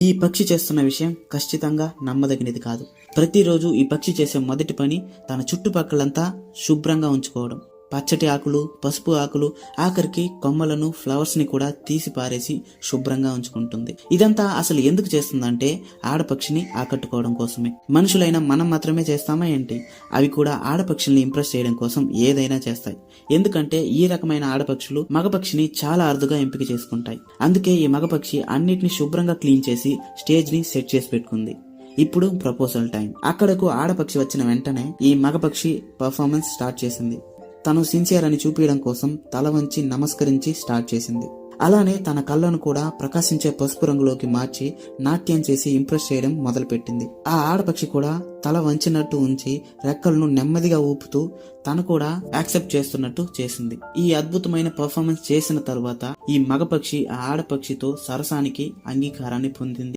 ఈ పక్షి చేస్తున్న విషయం ఖచ్చితంగా నమ్మదగినది కాదు. ప్రతిరోజు ఈ పక్షి చేసే మొదటి పని తన చుట్టుపక్కలంతా శుభ్రంగా ఉంచుకోవడం. పచ్చటి ఆకులు, పసుపు ఆకులు, ఆఖరికి కొమ్మలను, ఫ్లవర్స్ ని కూడా తీసి పారేసి శుభ్రంగా ఉంచుకుంటుంది. ఇదంతా అసలు ఎందుకు చేస్తుందంటే ఆడపక్షిని ఆకట్టుకోవడం కోసమే. మనుషులైన మనం మాత్రమే చేస్తామా ఏంటి? అవి కూడా ఆడపక్షుల్ని ఇంప్రెస్ చేయడం కోసం ఏదైనా చేస్తాయి. ఎందుకంటే ఈ రకమైన ఆడపక్షులు మగపక్షిని చాలా అరుదుగా ఎంపిక చేసుకుంటాయి. అందుకే ఈ మగపక్షి అన్నిటిని శుభ్రంగా క్లీన్ చేసి స్టేజ్ ని సెట్ చేసి పెట్టుకుంది. ఇప్పుడు ప్రపోజల్ టైం. అక్కడకు ఆడపక్షి వచ్చిన వెంటనే ఈ మగపక్షి పర్ఫార్మెన్స్ స్టార్ట్ చేసింది. తను సిన్సియర్ అని చూపించడం కోసం తల వంచి నమస్కరించి స్టార్ట్ చేసింది. అలానే తన కళ్ళను కూడా ప్రకాశించే పసుపు రంగులోకి మార్చి నాట్యం చేసి ఇంప్రెస్ చేయడం మొదలుపెట్టింది. ఆ ఆడపక్షి కూడా తల వంచినట్టు ఉంచి రెక్కలను నెమ్మదిగా ఊపుతూ తను కూడా యాక్సెప్ట్ చేస్తున్నట్టు చేసింది. ఈ అద్భుతమైన పర్ఫార్మెన్స్ చేసిన తరువాత ఈ మగపక్షి ఆ ఆడపక్షితో సరసానికి అంగీకారాన్ని పొందింది.